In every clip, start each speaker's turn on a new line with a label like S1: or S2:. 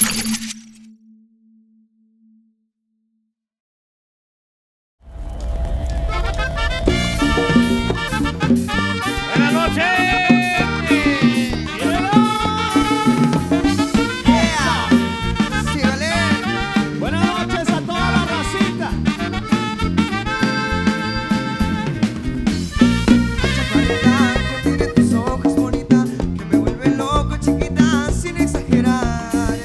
S1: Buenas noches. Buenas noches a toda la racita.
S2: Chaparrita, que tiene tus ojos bonita, que me vuelve loco, chiquita, sin exagerar.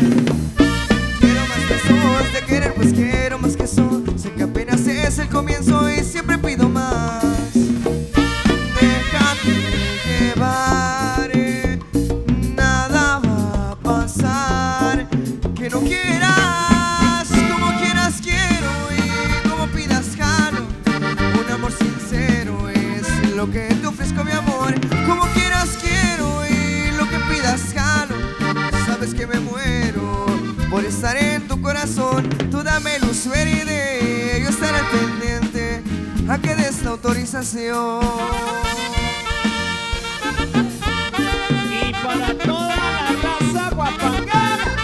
S2: Quiero más besos de querer, pues quiero más que eso. Sé que apenas es el comienzo y siempre pido más. Déjate llevar, nada va a pasar. Que no quieras, como quieras quiero y como pidas jalo. Un amor sincero es lo que te ofrezco, mi amor. Como quieras quiero y lo que pidas jalo. Sabes que me muero por estar en tu corazón. Tú dame luz verde, yo estaré al pendiente a que des la autorización.
S1: Y para toda la raza guapangana,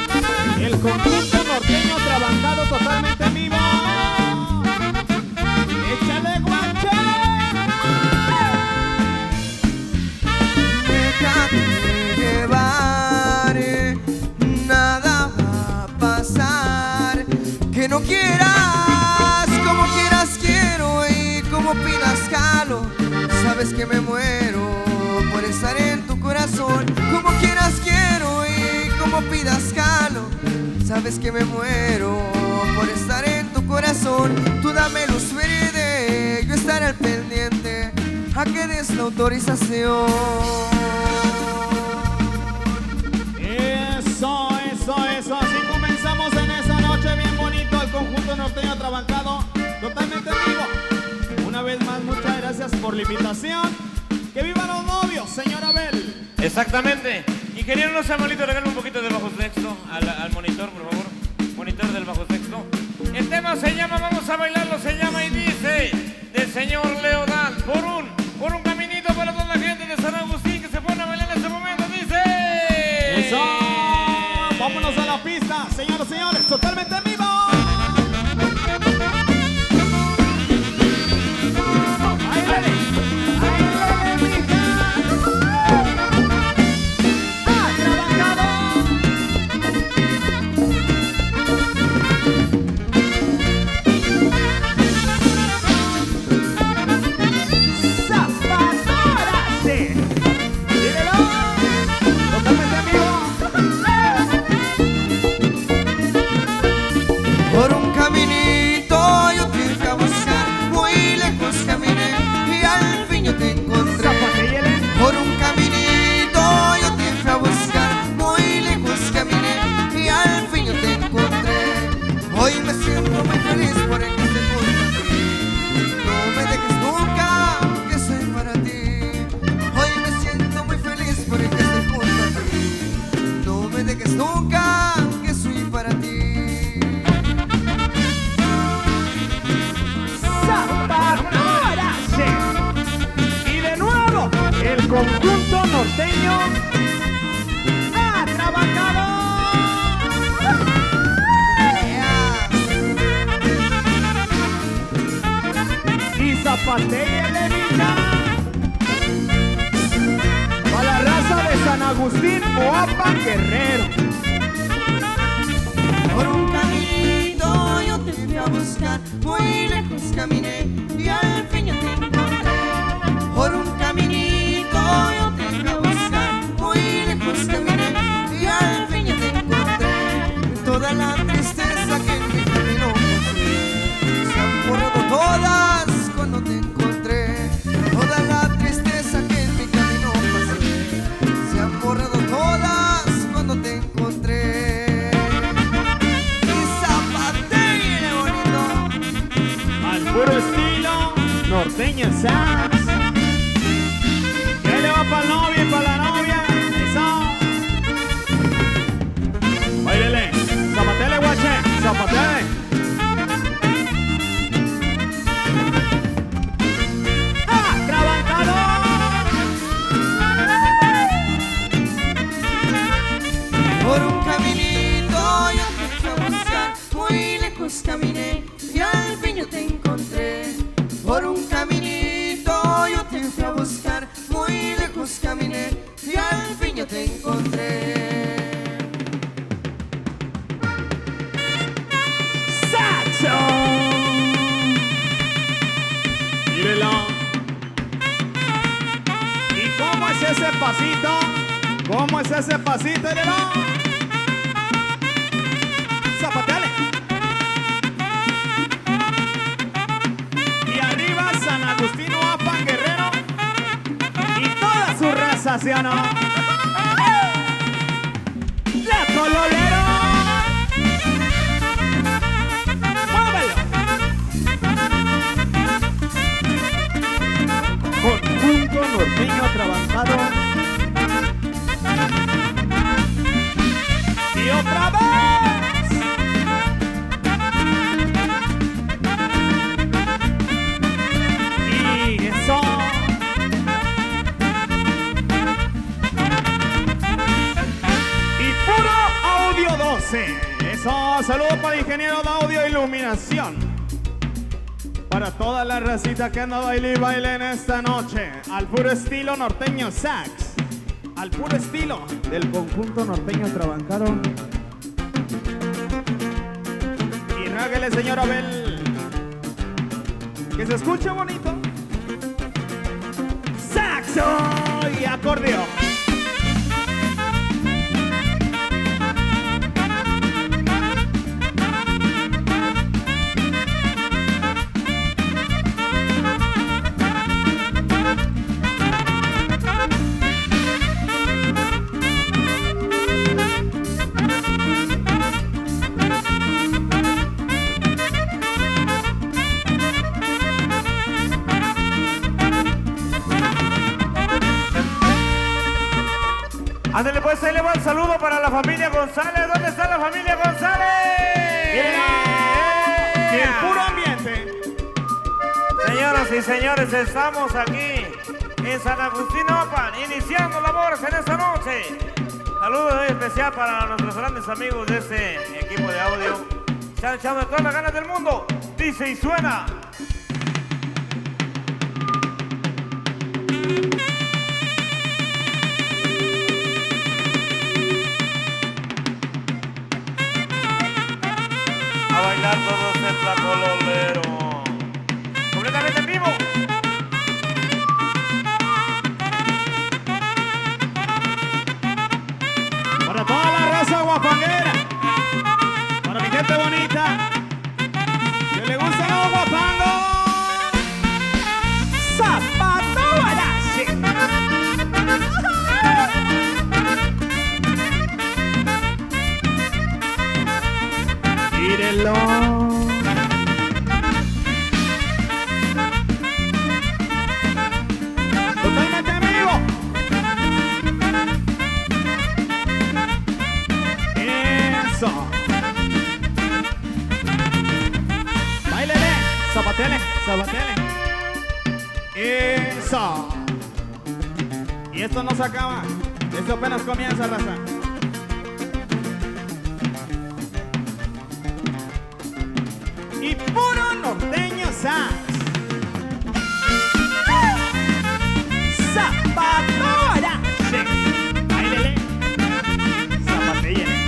S1: el conjunto norteño trabajado totalmente en vivo. Échale guache.
S2: Déjate llevar, nada va a pasar. Que no quieras, como quieras quiero y como pidas jalo. Sabes que me muero por estar en tu corazón. Como quieras quiero y como pidas jalo. Sabes que me muero por estar en tu corazón. Tú dame luz verde, yo estaré al pendiente a que des la autorización.
S1: Eso, así comenzamos en esta noche bien bonito el conjunto norteño trabancado totalmente en vivo. Una vez más, muchas gracias por la invitación. ¡Que vivan los novios, señor Abel!
S3: Exactamente. Ingeniero, no sea malito, regale un poquito de bajo texto al monitor, por favor. Monitor del bajo texto. El tema se llama, vamos a bailarlo, se llama y dice, del señor Leodán, por un caminito para toda la gente de San Agustín que se pone a bailar en este momento, dice.
S1: ¡Eso! ¡Vámonos a la pista, señoras y señores! ¡Totalmente en vivo!
S2: Por un caminito yo te fui a buscar, muy lejos caminé y al fin yo te encontré. Por un caminito yo te fui a buscar, muy lejos caminé y al fin yo te encontré. Hoy me siento muy feliz por el que esté junto a ti. No me dejes nunca, que soy para ti. Hoy me siento muy feliz por el que esté junto a ti. No me dejes nunca, que soy para ti.
S1: Y de nuevo, el conjunto norteño ha trabajado. Y zapatea de Villa. Para la raza de San Agustín, Oapan, Guerrero.
S2: Por un caminito yo te fui a buscar, muy lejos caminé y al fin yo te encontré. Por un caminito yo te fui a buscar, muy lejos caminé y al fin yo te encontré. Toda la tristeza que en mi camino pasé, se han borrado todas cuando te encontré. Toda la tristeza que en mi camino pasé, se han borrado todas cuando te encontré.
S1: Al puro estilo norteño sax. ¿Qué le va para el novio y para la novia? Eso. Báilele, zapatele, guache, zapatele. ¡Ah, trabajador!
S2: Por un caminito lejos caminé y al fin yo te encontré. Por un caminito yo te fui a buscar, muy lejos caminé y al fin yo te encontré.
S1: ¡Saxo! Mírelo. ¿Y cómo es ese pasito? ¿Cómo es ese pasito? Mírelo. Zapateale. Y arriba San Agustín Uapan Guerrero y toda su raza, ¿sí o no? ¡La Cololero! ¡Muévelo! Conjunto norteño trabajado. Y otra vez. Y eso. Y puro audio 12. Eso. Saludos para el ingeniero de audio e iluminación. Para toda la racita que anda baile y baile en esta noche. Al puro estilo norteño sax. Al puro estilo del conjunto norteño Trabancaro. Y ráguele, señor Abel. Que se escuche bonito. Saxo y acordeón.
S3: Ándale pues, ahí le va el saludo para la familia González. ¿Dónde está la familia González?
S1: Y el puro ambiente.
S3: Señoras y señores, estamos aquí en San Agustín Uapan, iniciando labores en esta noche. Saludos muy especial para nuestros grandes amigos de este equipo de audio. Están echando todas las ganas del mundo. Dice y suena. A bailar todos el tlacololero. Completamente en vivo.
S1: Para toda la raza guapanguera. Para mi gente bonita. Que le gusta los guapangos. Zapato Guarache. Tírenlo. Totalmente en vivo. Eso. Báilele. Zapatele. Zapatele. Eso. Y esto no se acaba. Esto apenas comienza, raza. Y puro norteño sax. Zapatora. Sí. Báilele. Zapatellele.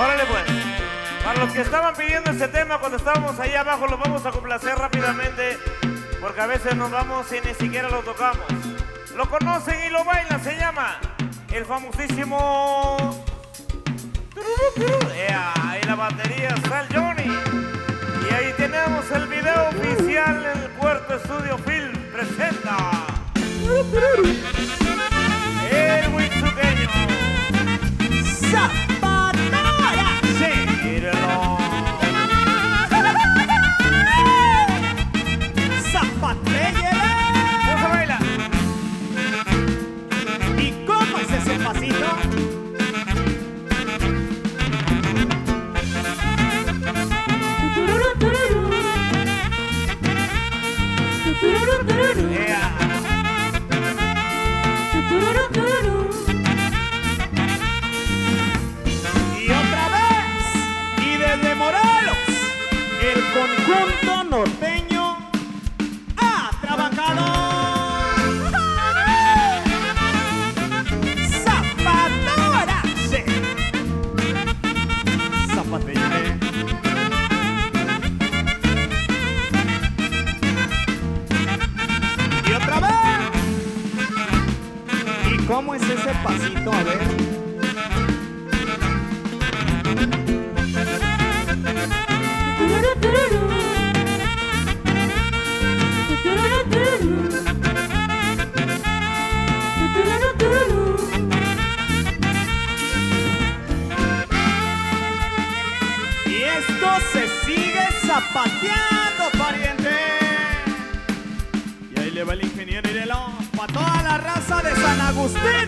S3: Órale pues. Para los que estaban pidiendo este tema cuando estábamos ahí abajo, los vamos a complacer rápidamente, porque a veces nos vamos y ni siquiera lo tocamos. Lo conocen y lo bailan, se llama el famosísimo... Ahí la batería está el Johnny. Y ahí tenemos el video oficial en el Puerto Estudio Film. Presenta el huitzuqueño.
S1: Zapatora. Sí.
S3: Míralo.
S1: Zapatellele.
S3: ¿Cómo se baila?
S1: Y otra vez, y desde Morelos, el conjunto norteño ha trabajado. Zapatora, sí. Zapateiré. Y otra vez. ¿Y cómo es ese pasito? A ver. Y esto se sigue zapateando, pariente. Y ahí le va el ingeniero Irelo para toda la raza de San Agustín.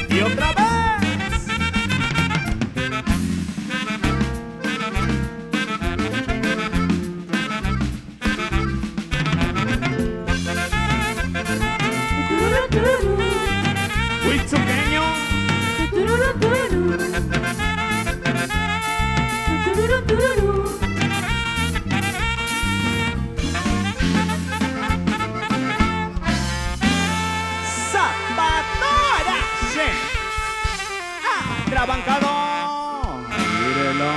S1: Y otra vez. Huitzuqueño. Zapatora, sí. Trabancado. Mírelo.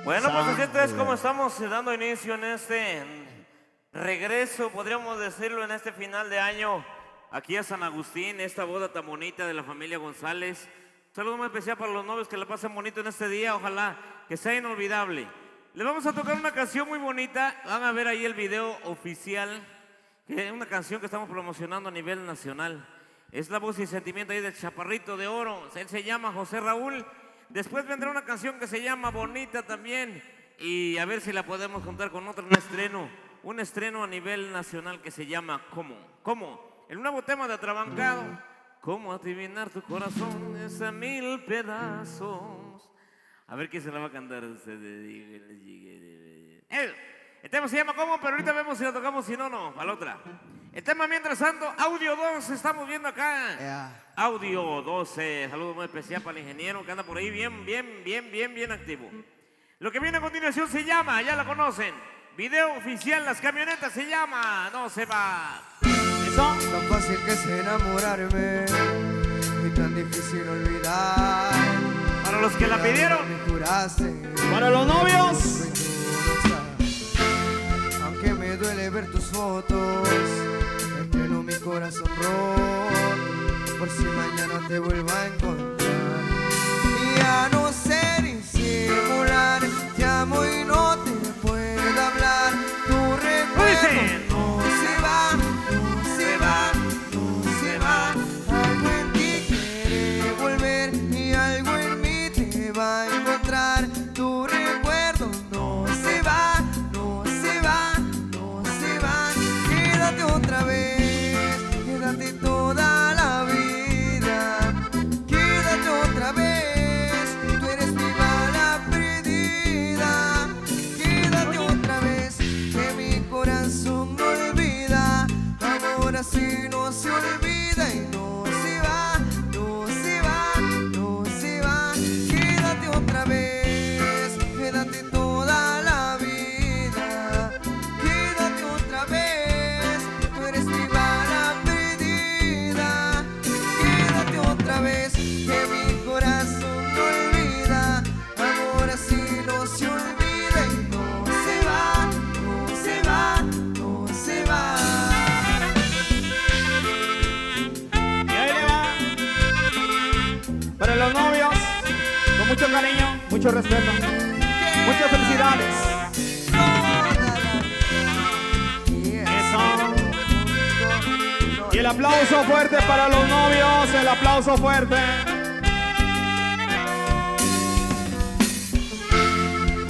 S3: Bueno, pues así es como estamos dando inicio en este regreso, podríamos decirlo, en este final de año, aquí a San Agustín, esta boda tan bonita de la familia González. Un saludo muy especial para los novios, que la pasen bonito en este día, ojalá que sea inolvidable. Les vamos a tocar una canción muy bonita, van a ver ahí el video oficial, que es una canción que estamos promocionando a nivel nacional. Es la voz y sentimiento ahí del Chaparrito de Oro, él se llama José Raúl. Después vendrá una canción que se llama Bonita también, y a ver si la podemos juntar con otra, un estreno a nivel nacional que se llama ¿Cómo? El nuevo tema de Atrabancado. ¿Cómo adivinar tu corazón es a 1000 pedazos? A ver quién se la va a cantar. El tema se llama ¿Cómo? Pero ahorita vemos si la tocamos, si no, no, a la otra. El tema, mientras tanto, Audio 12, estamos viendo acá. Audio 12, saludo muy especial para el ingeniero que anda por ahí bien activo. Lo que viene a continuación se llama, ya la conocen, video oficial, Las Camionetas, se llama No se va.
S2: Tan fácil que es enamorarme y tan difícil olvidar.
S3: Para los que la pidieron,
S1: para los novios.
S2: Aunque me duele ver tus fotos, entreno mi corazón roto por si mañana te vuelva a encontrar. Y a no ser disimular, te amo y no te puedo hablar. Tu recuerdo no se va, no se va, no se va. Algo en ti quiere volver y algo en mí te va a encontrar. Tu recuerdo no se va, no se va, no se va. Quédate otra vez, quédate toda la vida. Quédate otra vez, tú eres mi bala perdida. Quédate otra vez, que mi corazón no olvida. Amor así no se olvida y no se va, no se va, no se va. Quédate otra vez, quédate toda la vida. Quédate otra vez, tú eres mi bala perdida. Quédate otra vez, que mi corazón no olvida. Amor así no se olvida y no se va, no se va, no se va.
S1: Y ahí le va. Para los novios, con mucho cariño, mucho respeto, muchas felicidades. Eso. Y el aplauso fuerte para los novios, el aplauso fuerte.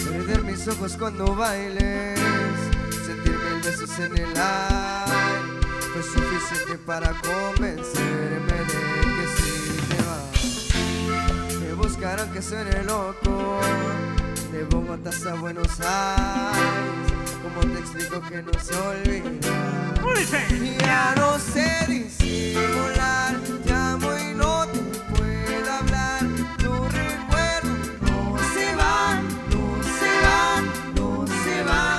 S2: Perder mis ojos cuando bailes, sentir 1000 besos en el aire, fue suficiente para convencerme de que sí. que suene loco. De Bogotá a Buenos Aires, ¿cómo te explico que no se olvida?
S3: ¿Cómo dice?
S2: Ya no sé disimular, llamo y no te puedo hablar. Tu recuerdo no se va, no se va, no se va.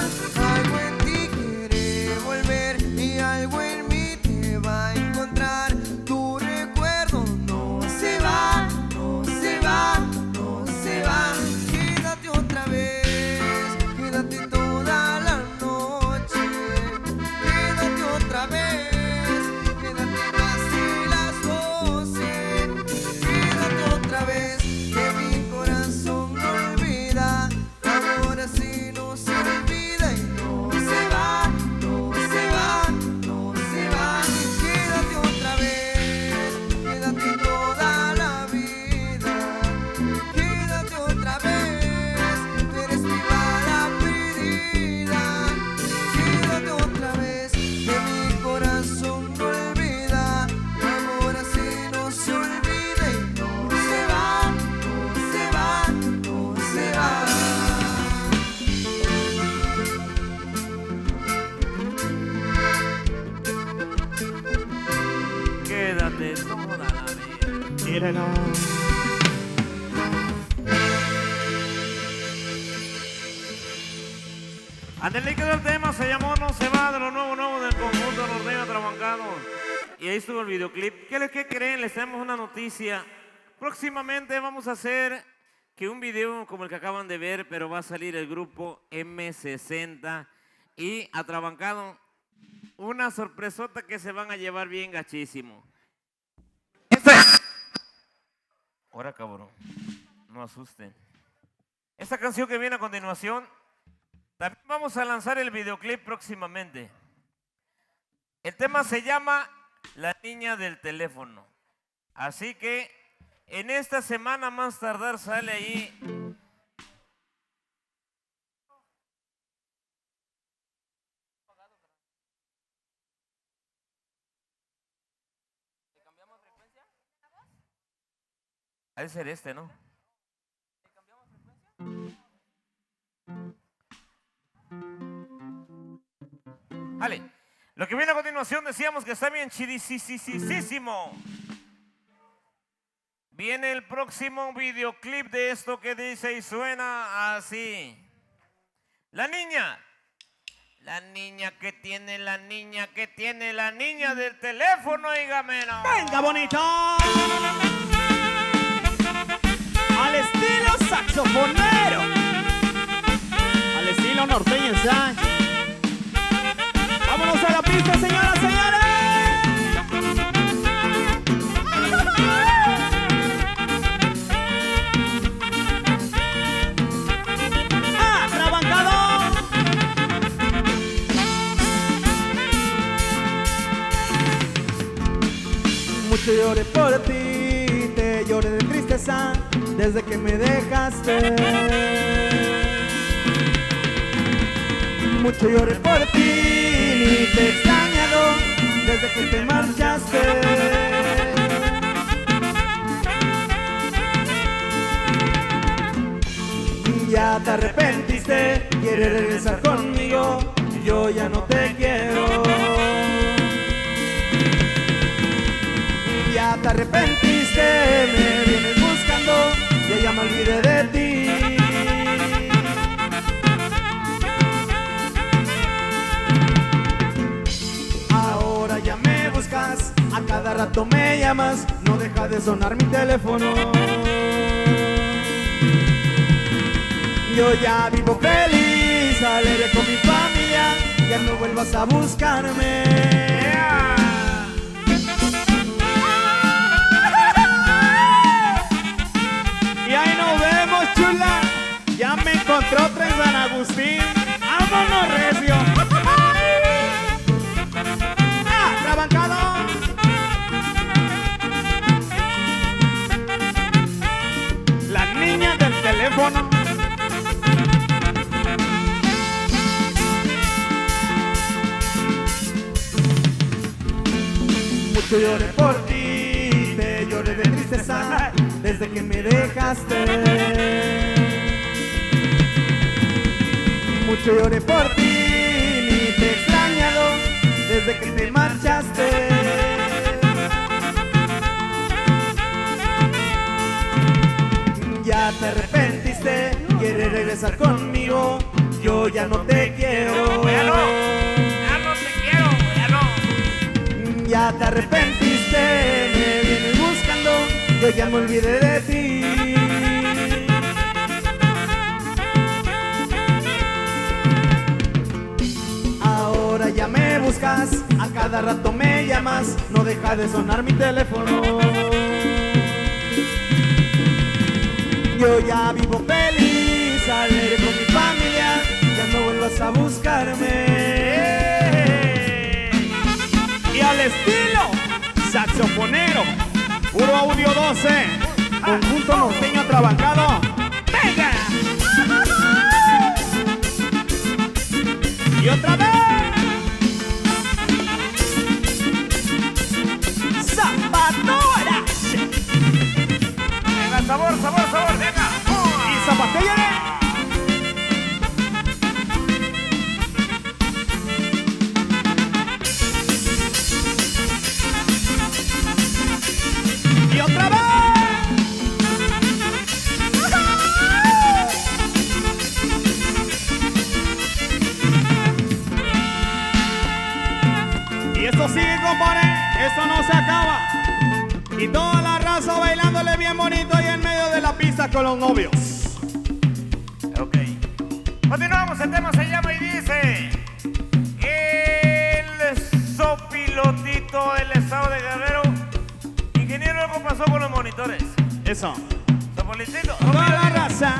S2: Algo en ti quiere volver y algo en mí te va a encontrar. Tu recuerdo no se va, no se va, no se va. Quédate otra vez, quédate toda la noche. Quédate otra vez, quédate casi las 12. Quédate otra vez, que mi corazón no olvida. Ahora sí no se olvida y no se va, no se va, no se va. Quédate otra vez, quédate toda la vida. Quédate otra vez, tú eres mi bala perdida. Quédate otra vez, que mi corazón no olvida. Ahora sí no se olvida y no se va, no se va, no se va.
S3: Quédate toda la vida.
S1: Mírenlo.
S3: Andele, quedó el tema, se llamó No se va, de lo nuevo del conjunto norteño Trabancado. Y ahí estuvo el videoclip. ¿Qué creen? Les tenemos una noticia. Próximamente vamos a hacer que un video como el que acaban de ver, pero va a salir el grupo M60 y Atrabancado. Una sorpresota que se van a llevar bien gachísimo. Ahora, cabrón, no asusten. Esta canción que viene a continuación, también vamos a lanzar el videoclip próximamente. El tema se llama La Niña del Teléfono. Así que en esta semana más tardar sale ahí. Ha de ser este, ¿no? Vale, lo que viene a continuación decíamos que está bien chidisísimo. Viene el próximo videoclip de esto que dice y suena así. La niña que tiene, la niña que tiene, la niña del teléfono, dígame no.
S1: ¡Venga, bonito! Al estilo saxofonero. Al estilo norteño, ¿sabes? ¡Vámonos a la pista, señoras, señores! ¡Ah, Trabancado! Mucho lloré por ti, te lloré de tristeza desde que me dejaste. Mucho lloré por ti, ni te he extrañado desde que te marchaste. Ya te arrepentiste, quieres regresar conmigo, yo ya no te quiero. Ya te arrepentiste, me vienes buscando, yo ya me olvidé de ti. Ahora ya me buscas, a cada rato me llamas, no deja de sonar mi teléfono. Yo ya vivo feliz, alegre con mi familia, ya no vuelvas a buscarme. Y ahí nos vemos, chula. Ya me encontró otra en San Agustín. ¡Vámonos, recio! ¡Ah, Trabancado! La niña del teléfono. Mucho lloré por ti, te lloré de tristeza
S2: desde que me dejaste. Mucho lloré por ti, ni te he extrañado desde que te marchaste. Ya te arrepentiste, quieres regresar conmigo, yo ya no te quiero.
S3: Ya no te quiero, ya no.
S2: Ya te arrepentiste, me vienes buscando, yo ya me olvidé de ti. Ahora ya me buscas, a cada rato me llamas, no deja de sonar mi teléfono. Yo ya vivo feliz, alegre con mi familia, ya no vuelvas a buscarme.
S1: Y al estilo saxofonero, puro audio 12, conjunto norteño atrabancado. ¡Venga! Y otra vez. ¡Zapatora!
S3: Venga, sabor, sabor, sabor, venga.
S1: Y zapatilla. Y otra vez. Y esto sigue, compadre, esto no se acaba. Y toda la raza bailándole bien bonito ahí en medio de la pista con los novios.
S3: Ok. Continuamos, el tema se llama y dice: el sopilotito del estado de Guerrero. Ingeniero, algo pasó con los monitores.
S1: Eso.
S3: Sopilotito.
S1: Toda la raza.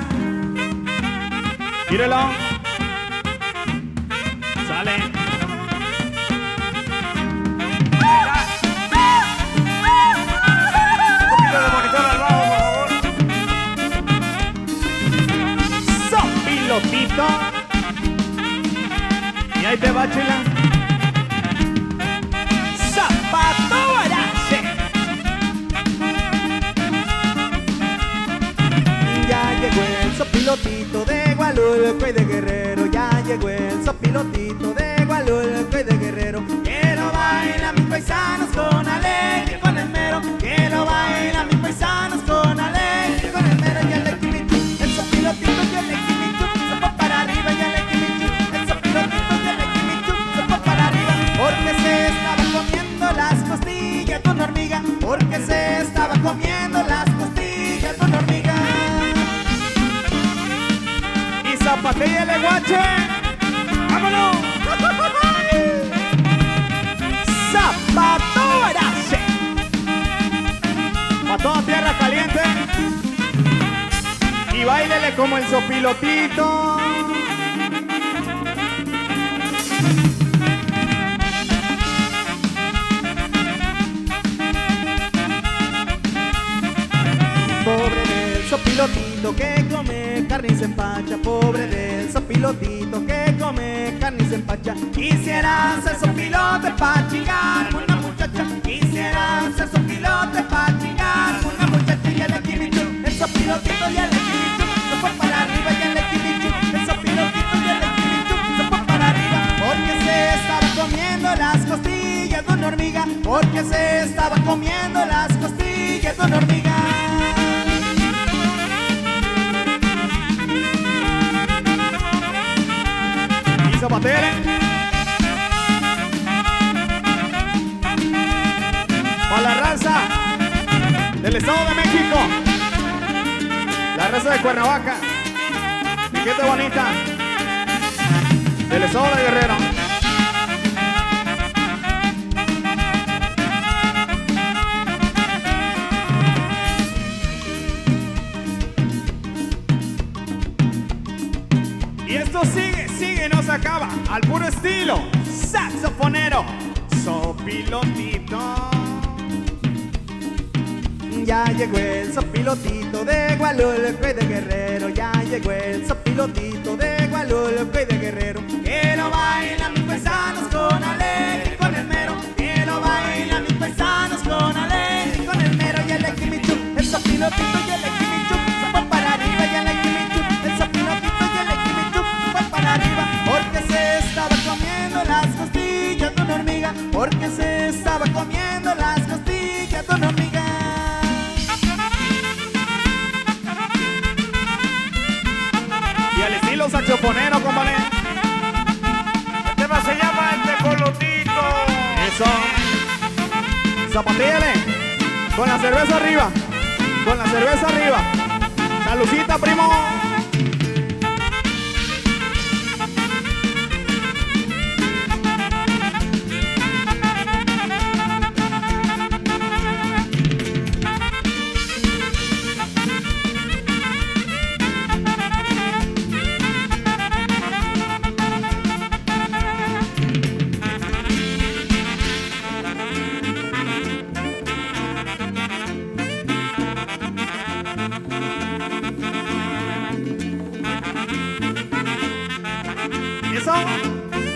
S1: Mírelo. Sale.
S3: Un poquito de monitor al bajo, por favor.
S1: Sopilotito. Y ahí te va, chula. Zapatora.
S2: Ya llegó el sopilotito de Gualulco y de Guerrero. Ya llegó el sopilotito de Gualulco y de Guerrero. Que lo bailan mis paisanos con alegre y con el mero. Que lo bailan mis paisanos con alegre y con el mero. Y el equimichu, el sopilotito y el equimichu se fue para arriba. Y el equimichu, el sopilotito y el equimichu se fue para arriba. Porque se estaba comiendo las costillas de una hormiga. Porque se estaba comiendo las costillas de una hormiga.
S1: Y zapatilla de guache. ¡Vámonos!
S2: Zapatora.
S1: Pa' toda tierra caliente. Y báilele como el sopilotito.
S2: Pobre del sopilotito que come carne y se empacha. Pobre del sopilotito que come carne y se empacha. Quisiera ser sopilote pa' chingar una muchacha. Quisiera ser sopilote pa' chingar una muchacha. Y el equimichu, el sopilotito y el equimichu se fue para arriba. Y el equimichu, el sopilotito y el equimichu se fue para arriba. Porque se estaba comiendo las costillas de una hormiga. Porque se estaba comiendo las costillas de una hormiga.
S1: Y zapatele. Pa' la raza del Estado de México. La raza de Cuernavaca. Mi gente bonita. Del Estado de Guerrero. Y esto sigue, sigue, no se acaba. Al puro estilo saxofonero, sopilotito.
S2: Ya llegó el sopilotito de Gualulco y de Guerrero. Ya llegó el sopilotito de Gualulco y de Guerrero. Que lo bailan mis paisanos con alegre y con el mero. Que lo bailan mis paisanos con alegre y con el mero. Y el equimichu, el sopilotito y
S1: Zapatéale. Con la cerveza arriba. Con la cerveza arriba. Saludcita, primo.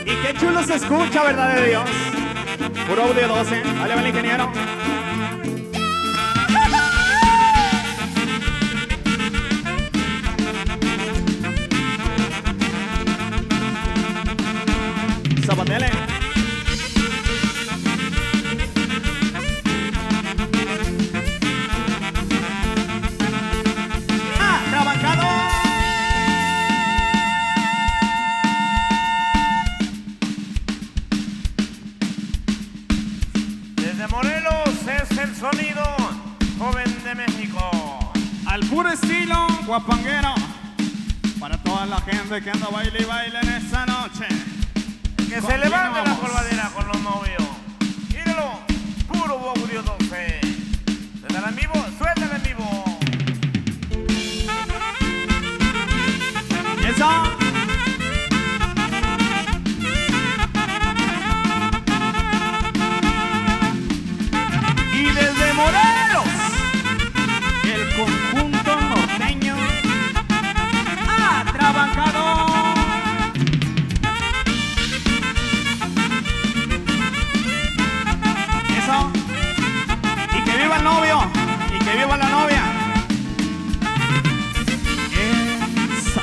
S1: Y qué chulo se escucha, verdad de Dios. Puro audio 12. Dale, vale, ingeniero. Zapatele. Trabancado.
S3: Morelos es el sonido joven de México.
S1: Al puro estilo guapanguero. Para toda la gente que anda baile y baile en esta noche.
S3: Que se levante la colgadera con los novios. Míralo, puro audio 12. Suéltala en vivo, suéltala en vivo.
S1: Eso. Desde Morelos, el conjunto norteño ha trabajado. Eso. Y que viva el novio. Y que viva la novia. Eso.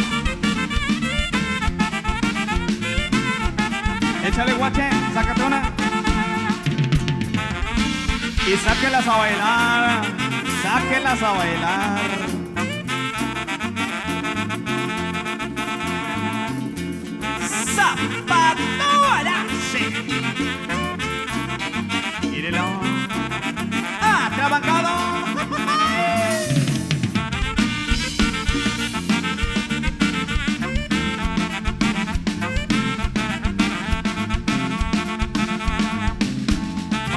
S1: Échale, guache, sácate una. Y sáquenlas a bailar, sáquenlas a bailar. Zapatora, sí. Mírelo. Trabancado.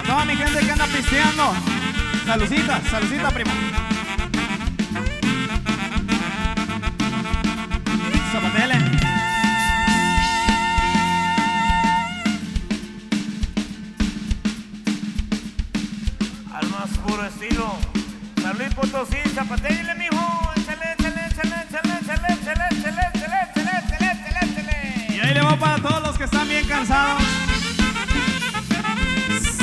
S1: Toda mi gente que anda pisteando. Saludcita, saludcita, primo. Zapatele.
S3: Al más puro estilo. San Luis Potosí, zapatele, mijo. Échale, échale, échale, échale, échale, échale, échale, échale, échale, échale, échale.
S1: Y ahí le va para todos los que están bien cansados.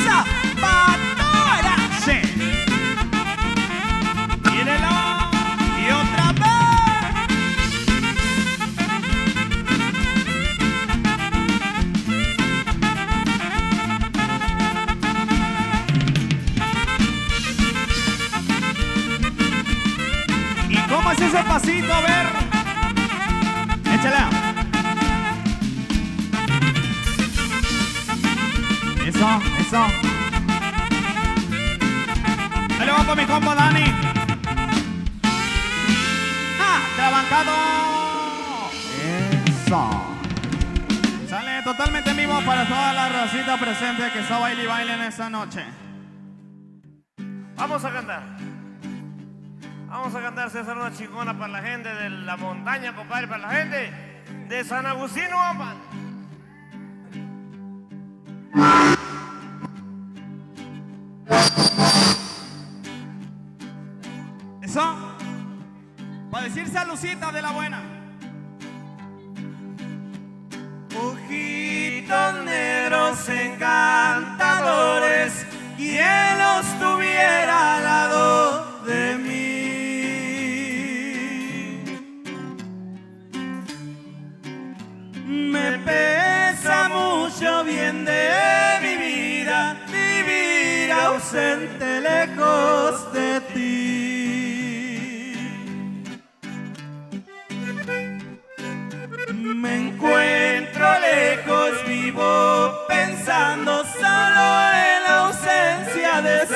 S1: Zapatora, sí. Mírelo. Y otra vez. ¿Y cómo es ese pasito? A ver. Échala. Eso, eso. Ahí le va para mi compa Dani. Trabancado. Eso. Sale totalmente en vivo para toda la racita presente que está baile y baile en esta noche.
S3: Vamos a cantar. Vamos a cantar, César, una chingona para la gente de la montaña, compadre, para la gente de San Agustín, Huapan.
S1: Eso. Para decir saludcita de la buena.
S2: Ojitos negros encantadores, quien los tuviera al lado de mí. Me pesa mucho bien de mi vida vivir ausente lejos de ti. Me encuentro lejos, vivo pensando solo en la ausencia de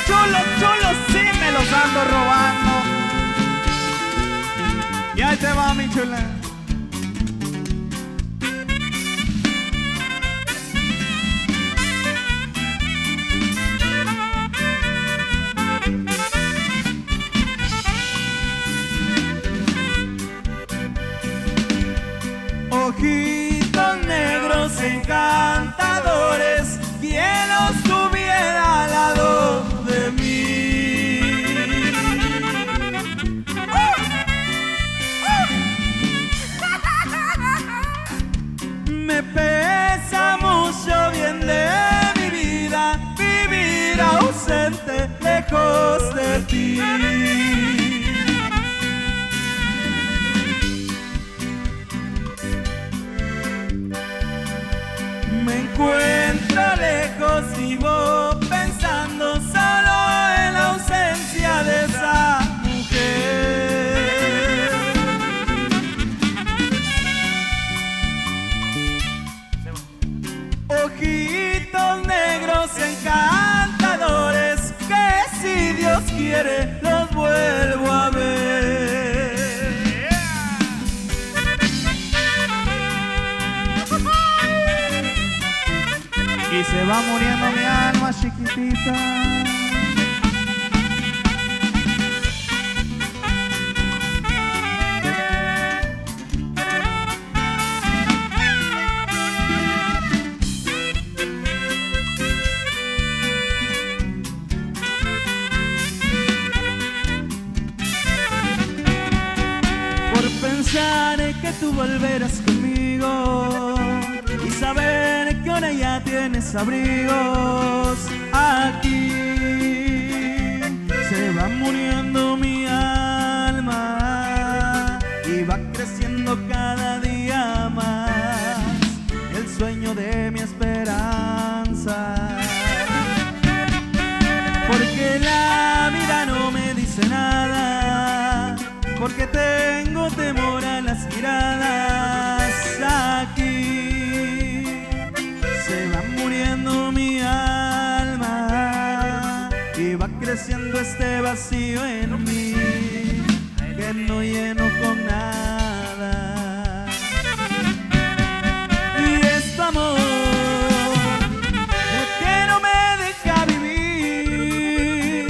S1: chulos, chulos, chulos, sí me los ando robando. Y ahí te va, mi chula.
S2: Ojitos negros encantadores, quien los tuviera al lado de mí. Me pesa mucho bien de mi vida vivir ausente lejos de ti. Me encuentro lejos, vivo pensando solo en la ausencia de esa mujer. Ojitos negros encantadores, que si Dios quiere los vuelvo a ver.
S1: Y se va muriendo mi alma chiquitita.
S2: Por pensar en que tú volverás conmigo y saber que ahora ya tienes abrigos aquí, se va muriendo mi alma y va creciendo cada día más el sueño de mi esperanza. Porque la vida no me dice nada, porque tengo temor a las miradas aquí. Se va muriendo mi alma y va creciendo este vacío en mí que no lleno con nada. Y es tu amor el que no me deja vivir,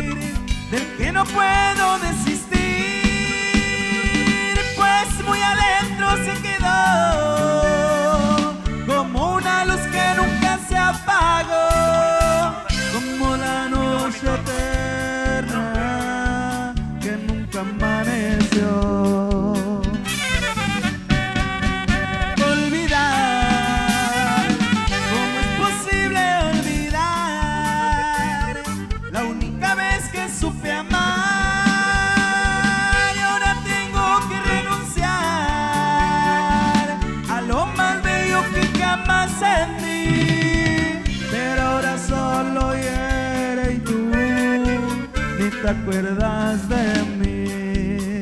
S2: del que no puedo desistir, pues muy adentro se quedó como una luz que nunca se apagó, como la noche eterna que nunca amaneció. Olvidar, ¿cómo es posible olvidar la única vez que supe amar? Y ahora tengo que renunciar a lo más bello que jamás sentí, pero ahora solo hiere y tú ni te acuerdas de mí.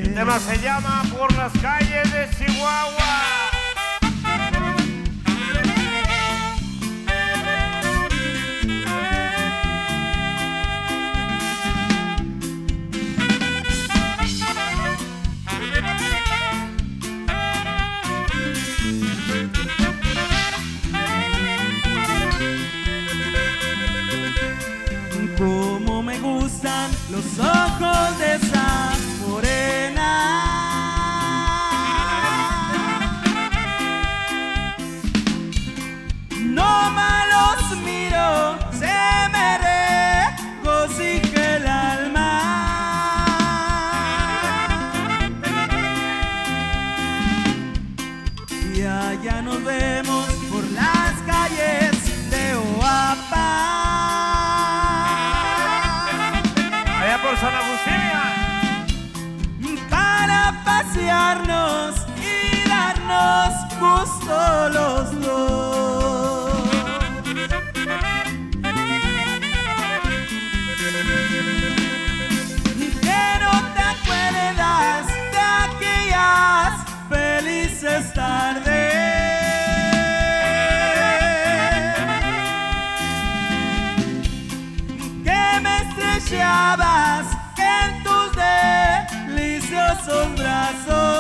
S3: El tema se llama Por las calles de Chihuahua.
S2: Cómo me gustan los ojos de esa morena. No malos miro, se me regocija el alma. Y allá nos vemos por las calles de Oaxaca.
S3: Por San Agustín,
S2: para pasearnos y darnos gusto los dos. Que no te acuerdas de aquellas felices tardes que me estreché hermosos brazos.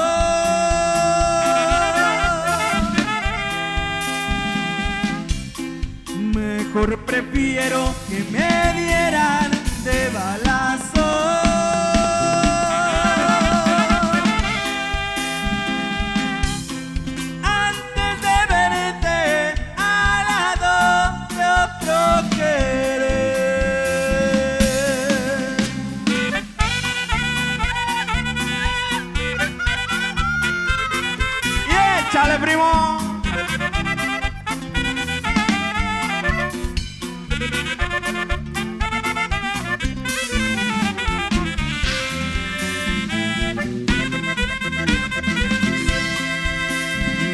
S2: Mejor prefiero que me dieran de balazo. Antes de verte al lado de otro querer.
S1: ¡Y échale, primo!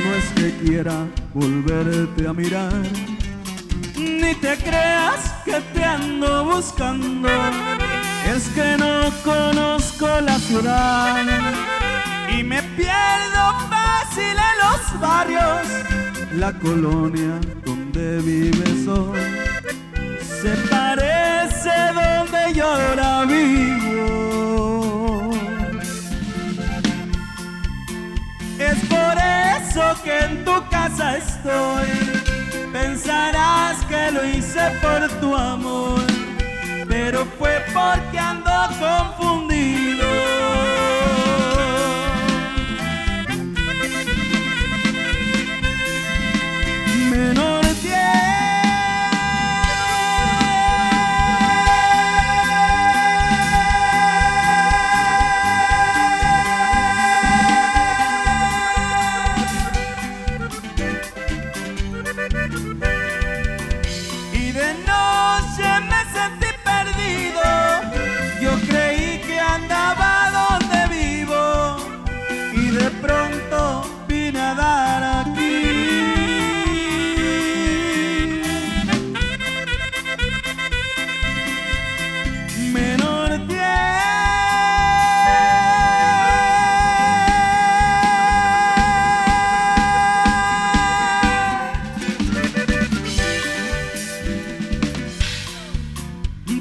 S2: No es que quiera volverte a mirar, ni te creas que te ando buscando. Es que no conozco la ciudad y me pierdo fácil en los barrios. La colonia donde vives hoy se parece donde yo ahora vivo. Es por eso que en tu casa estoy. Pensarás que lo hice por tu amor, pero fue porque ando confundido. Menor y de noche me sentí perdido. Yo creí que andaba donde vivo y de pronto vine a dar aquí. Menor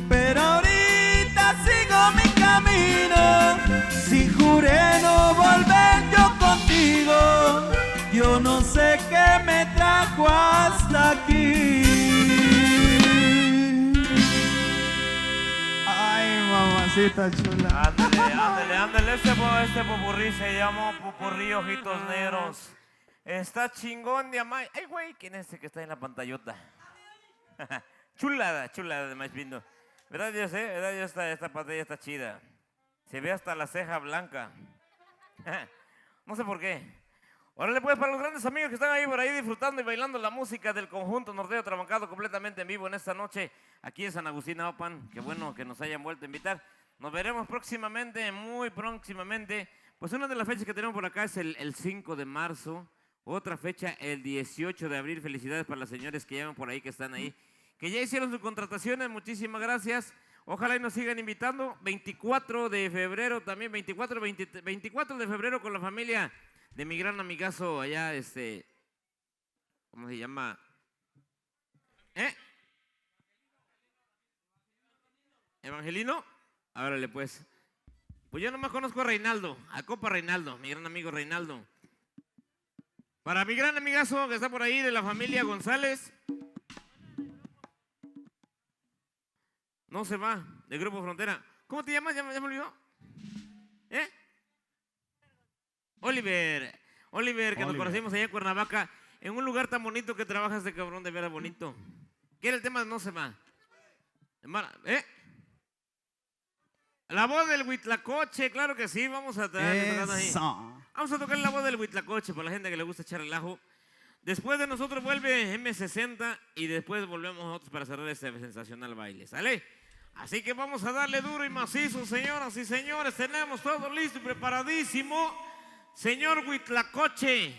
S2: pero ahorita sigo mi camino. Si juré no volver yo contigo, yo no sé qué me trajo hasta aquí.
S1: Ay, mamacita chula.
S3: Ándale, este popurrí se llama Popurrí Ojitos Negros. Está chingón de amay. Ay, güey, ¿quién es ese que está en la pantallota? chulada de más lindo. ¿Verdad Dios, ¿Verdad Dios? Esta pantalla está chida. Se ve hasta la ceja blanca. No sé por qué. Órale pues, para los grandes amigos que están ahí por ahí disfrutando y bailando la música del conjunto Norteño Trabancado completamente en vivo en esta noche aquí en San Agustín Naupan. Qué bueno que nos hayan vuelto a invitar. Nos veremos próximamente, muy próximamente. Pues una de las fechas que tenemos por acá es el 5 de marzo. Otra fecha el 18 de abril. Felicidades para las señores que llaman por ahí, que están ahí, que ya hicieron sus contrataciones. Muchísimas gracias. Ojalá y nos sigan invitando. 24 de febrero también, 24 de febrero con la familia de mi gran amigazo allá, ¿cómo se llama? ¿Evangelino? Árale pues. Pues yo nomás conozco a Reinaldo, a Copa Reinaldo, mi gran amigo Reinaldo. Para mi gran amigazo que está por ahí de la familia González. No se va, del Grupo Frontera. ¿Cómo te llamas? ¿Ya me olvidó? Oliver, que nos conocimos allá en Cuernavaca, en un lugar tan bonito que trabajas de cabrón, de veras bonito. ¿Qué era el tema de No se va? La voz del Huitlacoche, claro que sí, vamos a traer ahí. Vamos a tocar la voz del Huitlacoche para la gente que le gusta echar relajo. Después de nosotros vuelve M60 y después volvemos nosotros para cerrar este sensacional baile, ¿sale? Así que vamos a darle duro y macizo, señoras y señores. Tenemos todo listo y preparadísimo. Señor Huitlacoche,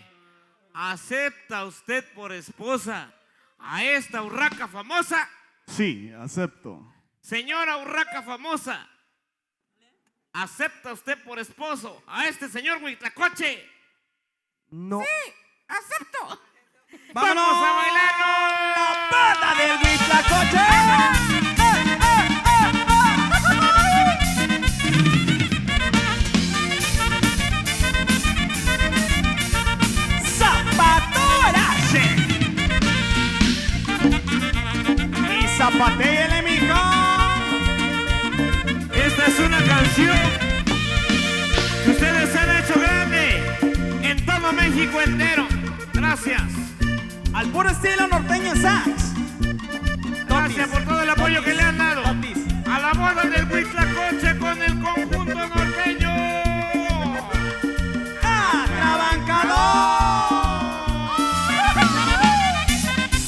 S3: ¿acepta usted por esposa a esta urraca famosa?
S1: Sí, acepto.
S3: Señora urraca famosa, ¿acepta usted por esposo a este señor Huitlacoche?
S2: No.
S3: Sí, acepto.
S1: ¡Vámonos!
S3: ¡Vamos a bailar!
S2: ¡La pata del Huitlacoche!
S1: zapatéele, mijo.
S3: Esta es una canción que ustedes han hecho grande en todo México entero. Gracias.
S1: Al puro estilo norteño sax.
S3: Gracias por todo el apoyo que le han dado
S1: Totis.
S3: a la boda del Huitlacoche con el conjunto norteño.
S1: ¡Trabancador!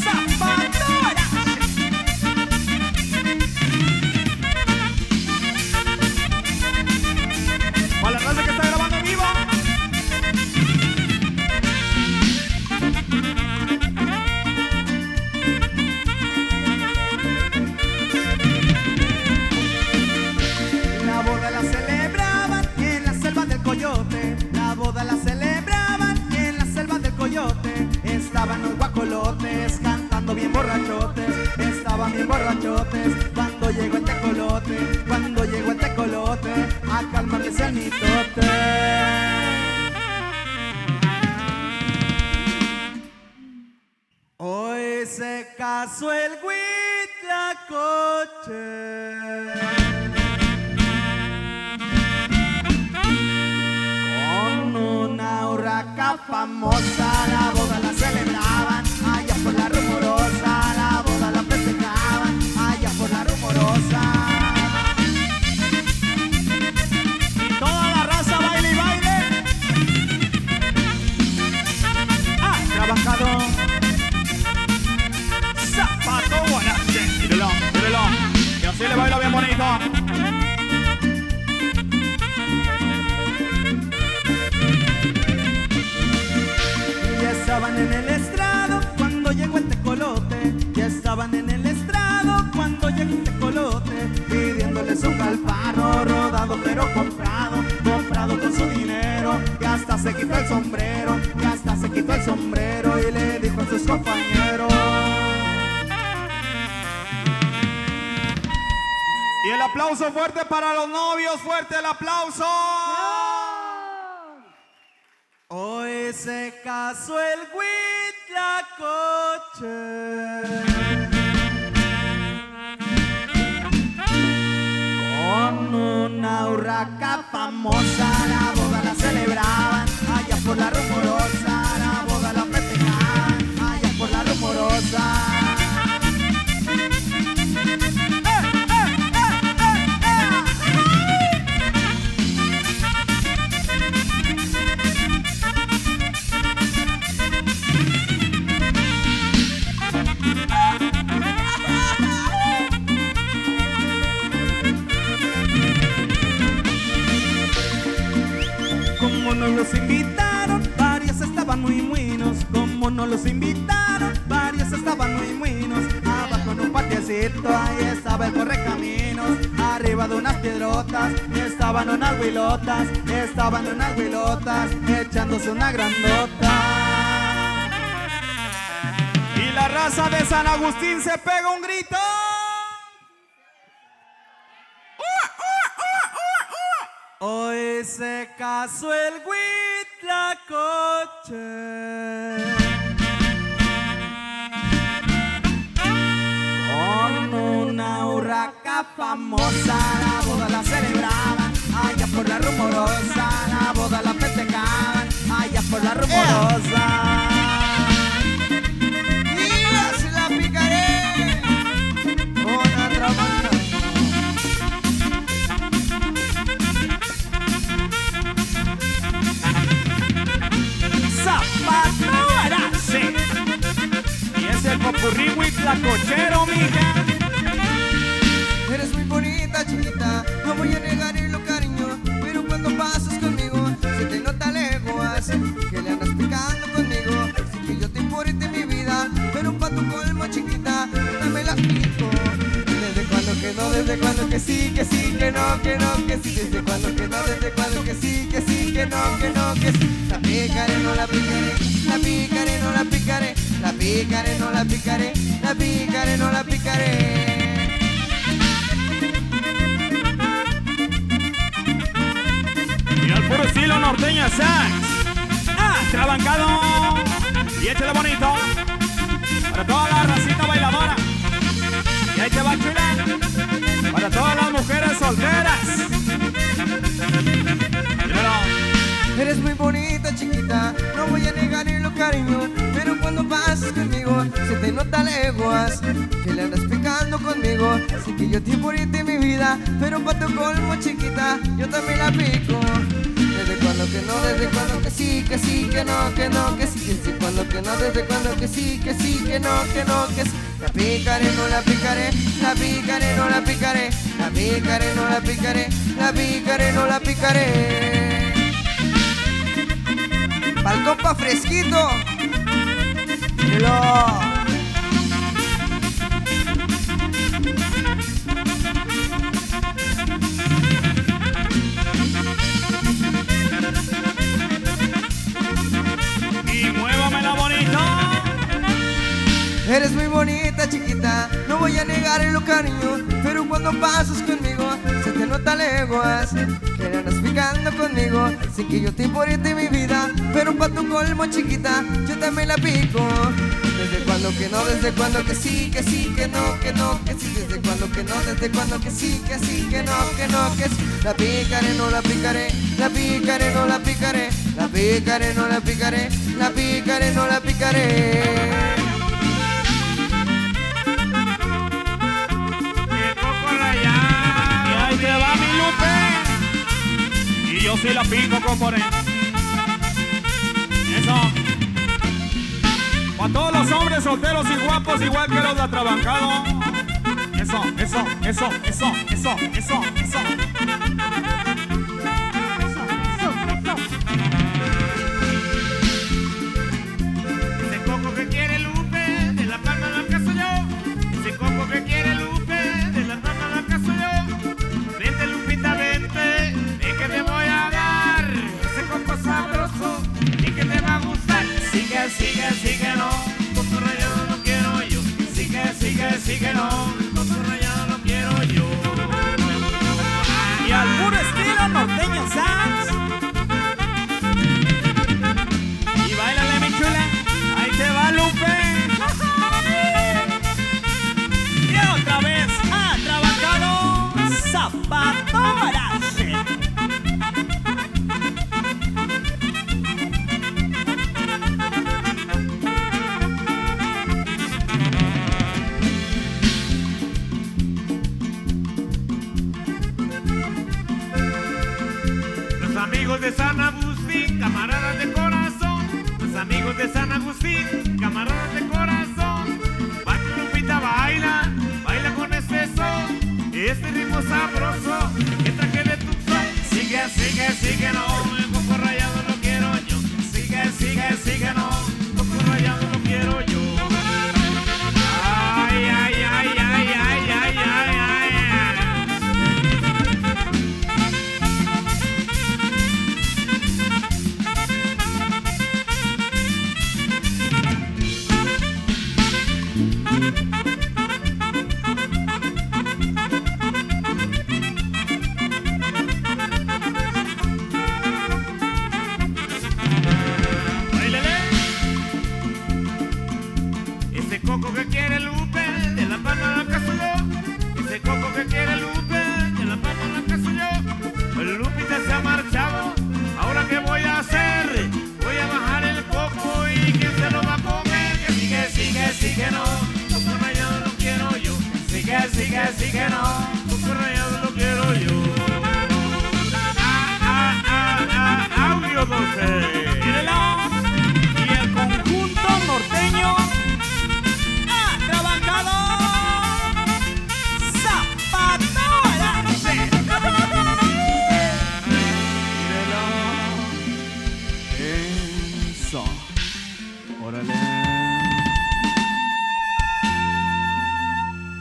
S1: ¡Zapatora! Para la raza que está grabando en vivo.
S2: La boda la celebraban en la selva del Coyote. La boda la celebraban en la selva del Coyote. Estaban los guacolotes cantando bien borrachotes. Estaban bien borrachotes cuando llegó el tecolote. Cuando llegó el tecolote a calmarles el mitote. Hoy se casó el Huitlacoche con una urraca famosa. La boda la celebraban allá por la Rumorosa. La boda la festejaban allá por la Rumorosa.
S1: Y toda la raza baile y baile. Trabajador. Zapato guarache. Mírelo, mírelo. Y así le baila bien bonito.
S2: Ya estaban en el estrado cuando llegó el tecolote. Ya estaban en el estrado cuando llegó el tecolote, pidiéndoles un calparro rodado pero comprado, comprado con su dinero. Y hasta se quitó el sombrero, y hasta se quitó el sombrero y le dijo a sus compañeros.
S1: Y el aplauso fuerte para los novios. Fuerte el aplauso.
S2: Hoy se casó el Huitlacoche con una urraca famosa. La boda la celebraban allá por la Rumorosa. La boda la festejaban allá por la Rumorosa. Como no los invitaron, varios estaban muy muinos. Como no los invitaron, varios estaban muy muinos. Abajo en un patiecito, ahí estaba el correcaminos. Arriba de unas piedrotas, estaban unas huilotas. Estaban unas huilotas, echándose una grandota.
S1: Y la raza de San Agustín se pega un grito.
S2: Hoy se casó el Huitlacoche con una urraca famosa. La boda la celebraban allá por la Rumorosa. La boda la festejaban allá por la Rumorosa. ¡Mira, se la picaré! Una trabaja.
S1: Zapatora, sí. Y es el popurrí huitlacochero, mija.
S2: Eres muy bonita, chiquita, no voy a negarlo, cariño, pero cuando pasas conmigo se te nota leguas, que le andas picando conmigo. Sí que yo te importe mi vida, pero pa' tu colmo, chiquita, dame la pico. Desde cuando que no, desde cuando que sí, que sí, que no, que no, que sí. Desde cuando que no, desde cuando que sí, que sí, que no, que no, que sí. La picaré, no la picaré, la picaré, no la picaré, la picaré, no la picaré, la picaré, no la picaré.
S1: Y al puro estilo norteña sax. Trabancado. Y échale bonito. Para toda la racita bailadora. Y ahí te va chula. Para todas las mujeres solteras. Dímelo.
S2: Eres muy bonita, chiquita, no voy a negarle lo cariño, pero cuando pasas conmigo se te nota leguas que le andas picando conmigo. Sé que yo te por irte mi vida, pero pa' tu colmo, chiquita, yo también la pico. Desde cuando que no, desde cuando que sí, que sí, que no, que no, que sí, desde cuando que no, desde cuando que sí, que sí, que no, que no, que sí. La picaré, no la picaré, la picaré, no la picaré, la picaré, no la picaré, la picaré, no la picaré. Pa'l compa fresquito. Míralo.
S1: Y muévamela bonito.
S2: Eres muy bonita, chiquita, no voy a negar lo cariño, pero cuando pasas conmigo se te nota leguas que le andas picando conmigo. Sé que yo te por irte mi vida, pero pa' tu colmo, chiquita, yo también la pico. Desde cuando que no, desde cuando que sí, que sí, que no, que no, que sí. Desde cuando que no, desde cuando que sí, que sí, que no, que no, que sí. La picaré, no la picaré, la picaré, no la picaré, la picaré, no la picaré, la picaré, no la picaré.
S1: Y ahí te va mi Lupe. Y yo sí la pico, componente. Eso. Para todos los hombres solteros y guapos, igual que los de atrabancado. Eso, eso, eso, eso, eso, eso, eso.
S3: Ese coco que quiere Lupe, de La Palma lo acaso yo. Ese coco que quiere Lupe, de La Palma lo acaso yo. Vente Lupita, vente, ven que te voy a dar ese coco sabroso y que te va a gustar. Sigue, sigue, sigue, no, coco rayado no quiero yo. Sigue, sigue, sigue, no, coco rayado no quiero yo.
S1: Y al puro estilo norteño sax. Y bailale mi chula. Ahí te va Lupe. Y otra vez atrabajado Zapatora.
S3: Los amigos de San Agustín, camaradas de corazón. Los amigos de San Agustín, camaradas de corazón. Va tu Lupita, baila, baila con este son, este ritmo sabroso que traje de tu son. Sigue, sigue, sigue, no, el coco rayado lo quiero yo. Sigue, sigue, sigue, no, coco rayado lo quiero yo. Ay, ay, ay, ay, ay, ay, ay, ay. Ese coco que quiere Lupe, de La Palma lo acaso yo. Ese coco que quiere Lupe, de La Palma lo acaso yo. El Lupita se ha marchado, ahora qué voy a hacer, voy a bajar el coco y quién se lo va a comer. Que sigue, sigue, sigue, no, coco rayado lo quiero yo. Sigue, sigue, sigue, no, coco rayado lo quiero yo. Audio 12.
S1: Míralo. Y el conjunto norteño atrabajado Zapatora. Míralo. Eso. Órale.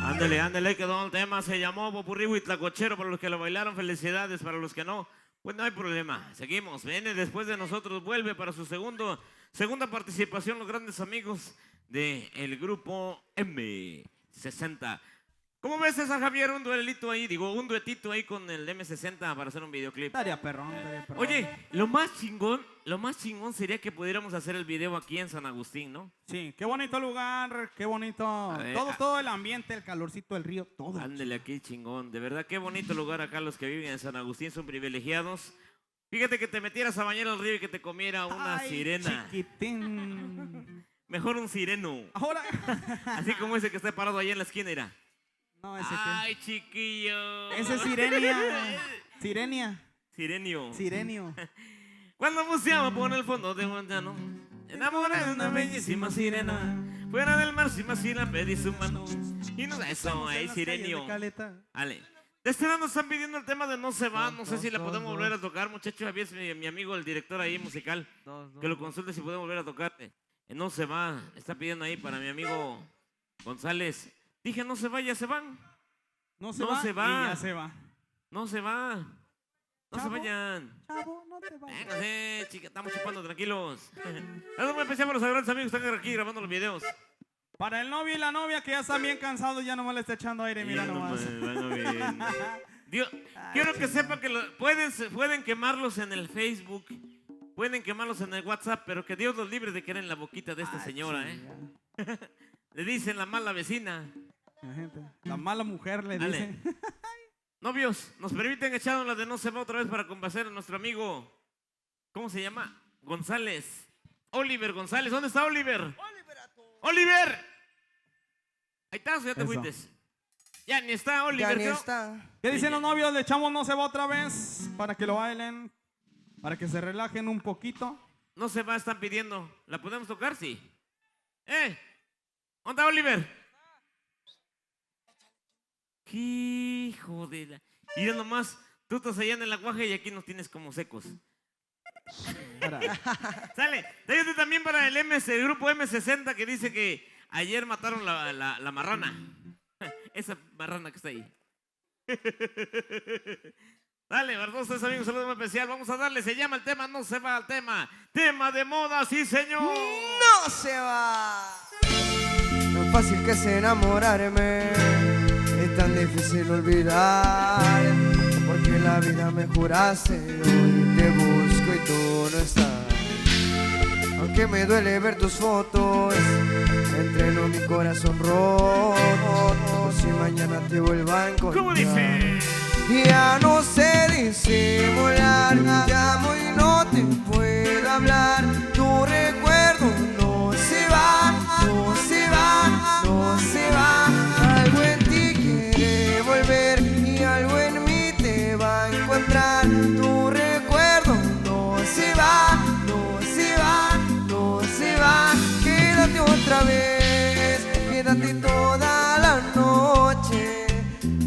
S3: Ándale, ándale, quedó el tema, se llamó Popurrí Huitlacochero. Para los que lo bailaron, felicidades. Para los que no, pues no hay problema. Seguimos, viene después de nosotros, vuelve para su segunda participación los grandes amigos del grupo M60. ¿Cómo ves esa, Javier? Un duelito ahí, digo, un duetito ahí con el M60 para hacer un videoclip.
S1: Estaría perrón, estaría perrón.
S3: Oye, lo más chingón sería que pudiéramos hacer el video aquí en San Agustín, ¿no?
S1: Sí, qué bonito lugar, qué bonito.
S3: ver,
S1: Todo el ambiente, el calorcito del río, todo.
S3: Ándale aquí, chingón. De verdad, qué bonito lugar acá. Los que viven en San Agustín son privilegiados. Fíjate que te metieras a bañar al río y que te comiera una
S1: Ay,
S3: sirena.
S1: chiquitín.
S3: Mejor un sireno.
S1: Ahora.
S3: Así como ese que está parado allá en la esquina, era.
S1: No, ese
S3: Ay, chiquillo.
S1: Ese es Sirenia. Sirenia.
S3: Sirenio.
S1: Sirenio.
S3: Cuando buceaba por el fondo de Montano, enamoré de una bellísima sirena. Fuera del mar, sin más la pedí su mano. Y no eso, ahí, Sirenio. Vale. De este lado nos están pidiendo el tema de No se va. No sé si la podemos volver a tocar, muchachos. Había mi amigo, el director ahí musical, que lo consulte si podemos volver a tocar. No se va. Está pidiendo ahí para mi amigo González. Dije, no se va, ya se van.
S1: No se
S3: No
S1: va.
S3: se va.
S1: Y ya se va.
S3: No se va. No se
S1: Chavo.
S3: vayan.
S1: Chavo, no te vayas.
S3: Véngase, chica, estamos chupando, tranquilos. Algo muy especial para los grandes amigos que están aquí grabando los videos.
S1: Para el novio y la novia que ya están bien cansados, ya nomás le está echando aire, mira nomás.
S3: Dios, quiero que sepan que pueden quemarlos en el Facebook, pueden quemarlos en el WhatsApp, pero que Dios los libre de querer en la boquita de esta señora,
S1: chinga.
S3: Le dicen la mala vecina.
S1: La mala mujer le
S3: Dale.
S1: dice.
S3: Novios, nos permiten echarnos la de No se va otra vez para complacer a nuestro amigo, ¿cómo se llama? González. Oliver González, ¿dónde está Oliver? ¡Oliver! Ahí estás, ya te
S1: Eso.
S3: fuiste. Ya ni está Oliver.
S2: Ya ni
S3: creo.
S2: está.
S1: ¿Qué dicen los novios? Le echamos No se va otra vez para que lo bailen, para que se relajen un poquito.
S3: No se va, están pidiendo. ¿La podemos tocar? Sí. ¿Dónde está Oliver? Hijo de la... Mira nomás, tú estás allá en el aguaje y aquí nos tienes como secos. Sale. Déjate también para el grupo M60 que dice que ayer mataron la marrana. Esa marrana que está ahí. Dale, para todos ustedes amigos, saludos muy especial. Vamos a darle, se llama el tema, no se va al tema. Tema de moda, sí señor.
S2: No se va. Tan fácil que es enamorarme, es tan difícil olvidar. Porque la vida me juraste, hoy te busco y tú no estás. Aunque me duele ver tus fotos, entreno mi corazón roto. Por si mañana te vuelva a encontrar.
S3: ¿Cómo dice?
S2: Ya no sé disimular, te amo y no te puedo hablar. Tu recuerdo no se va, no se va, no se va. Algo en ti quiere volver y algo en mí te va a encontrar. Tu recuerdo no se va, no se va, no se va. Quédate otra vez, quédate toda la noche.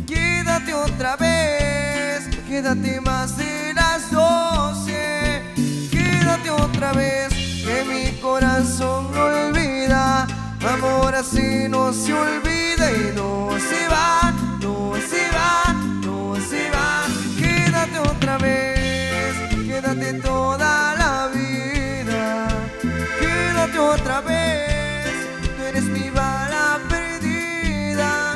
S2: Quédate otra vez, quédate más de las 12. Quédate otra vez, que mi corazón no olvida. Amor así no se olvida y no se va, no se va, no se va. Quédate otra vez, quédate toda la vida. Quédate otra vez, tú eres mi bala perdida.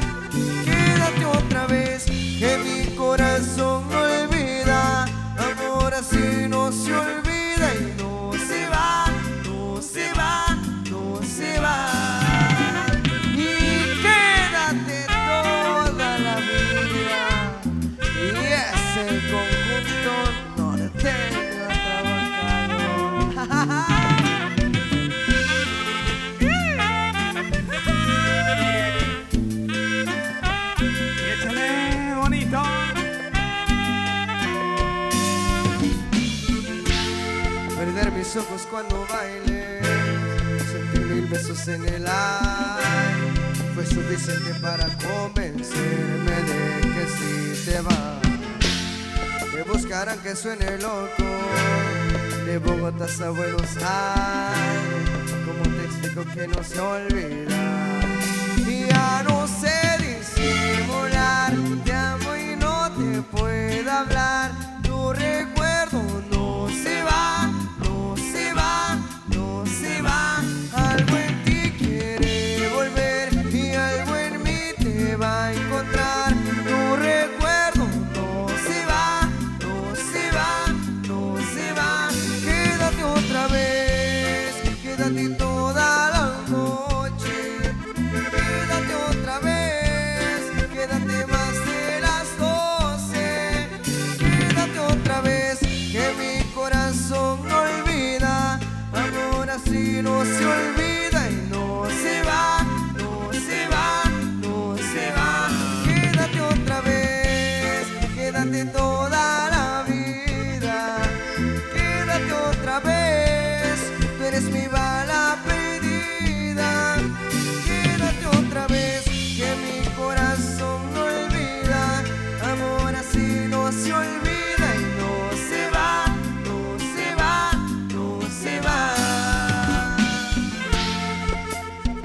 S2: Quédate otra vez, que mi corazón no olvida. Amor así no se olvida y no se va, no se va, no se va. Y quédate toda la vida. Y es el conjunto norteño trabajado.
S1: Échale, bonito.
S2: Perder mis ojos cuando bailé, sentir 1000 besos en el aire, fue suficiente para convencerme de que si te vas, que buscarán que suene loco, de Bogotá hasta Buenos Aires. Como te explico que no se olvida, y ya no sé disimular, te amo y no te puedo hablar. Tu recuerdo no se va, no se va, no se va. Algo en ti quiere volver y algo en mí te va a encontrar. quédate toda la noche, quédate otra vez, quédate más de las 12, quédate otra vez, que mi corazón no olvida, amor así no se olvida y no se va, no se va, no se va, quédate otra vez, quédate toda la vida, quédate otra vez, tú eres mi bala perdida, quédate otra vez, que mi corazón no olvida, amor así no se olvida y no se va, no se va, no se va.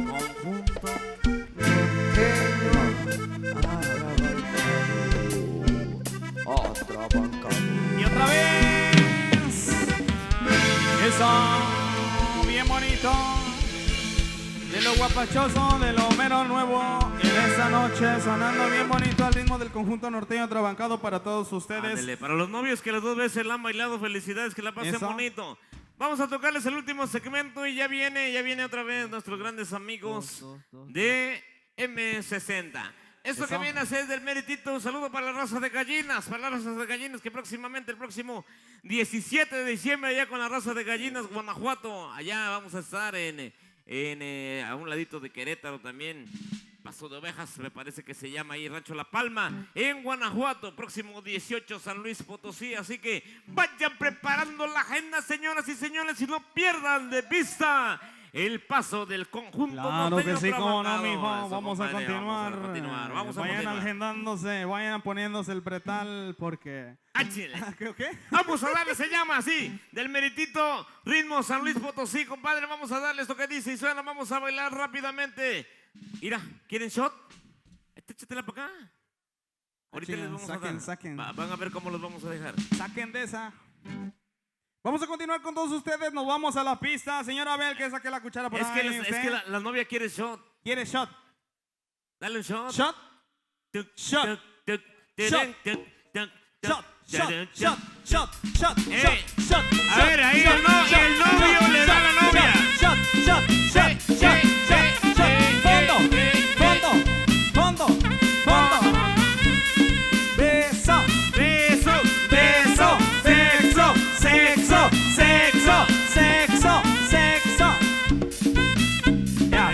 S3: Conjunto.
S1: Y otra vez. Eso, bien bonito. De lo guapachoso, de lo mero nuevo. En esta noche sonando bien bonito al ritmo del conjunto norteño trabancado para todos ustedes.
S3: Ándele, para los novios que las 2 veces la han bailado, felicidades, que la pasen
S1: Eso.
S3: bonito. Vamos a tocarles el último segmento y ya viene otra vez nuestros grandes amigos de M60. Esto que
S1: Eso.
S3: viene a ser del meritito, un saludo para la raza de gallinas, que próximamente, el próximo 17 de diciembre, allá con la raza de gallinas, Guanajuato, allá vamos a estar a un ladito de Querétaro también. Paso de Ovejas, me parece que se llama ahí, Rancho La Palma, en Guanajuato, próximo 18, San Luis Potosí. Así que vayan preparando la agenda, señoras y señores, y no pierdan de vista el paso del conjunto.
S1: Claro que
S3: norteño
S1: sí, cómo no,
S3: trabajado.
S1: mijo.
S3: Eso,
S1: Vamos a
S3: compadre,
S1: continuar.
S3: Vamos a
S1: Vayan
S3: continuar.
S1: agendándose, vayan poniéndose el pretal porque.
S3: ¡Ah, chile!
S1: ¿Qué?
S3: Vamos a darle, se llama así, del meritito ritmo San Luis Potosí, compadre. Vamos a darle esto que dice y suena. Vamos a bailar rápidamente. Mira, ¿quieren shot? Échatela para acá. Ahorita
S1: Chinga,
S3: les vamos
S1: saquen,
S3: a dar.
S1: saquen.
S3: Van a ver cómo los vamos a dejar.
S1: Saquen de esa. Vamos a continuar con todos ustedes. Nos vamos a la pista. Señora Abel, que saque la cuchara por
S3: Es
S1: ahí.
S3: que,
S1: ¿usted?
S3: la novia quiere shot.
S1: ¿Quiere shot?
S3: Dale un shot.
S1: ¿Shot?
S3: Tuc,
S1: Shot.
S3: tuc, tuc,
S1: Shot.
S3: tuc, tuc,
S1: Shot,
S3: tuc,
S1: shot,
S3: tuc,
S1: shot, shot, shot,
S3: Ey.
S1: shot,
S3: A
S1: shot,
S3: ver, ahí
S1: shot,
S3: el novio le da a la novia.
S1: Shot, shot, shot, shot, shot, shot. Fondo, fondo, fondo, fondo. Beso,
S3: Beso,
S1: beso, sexo, sexo, sexo, sexo, sexo. Ya.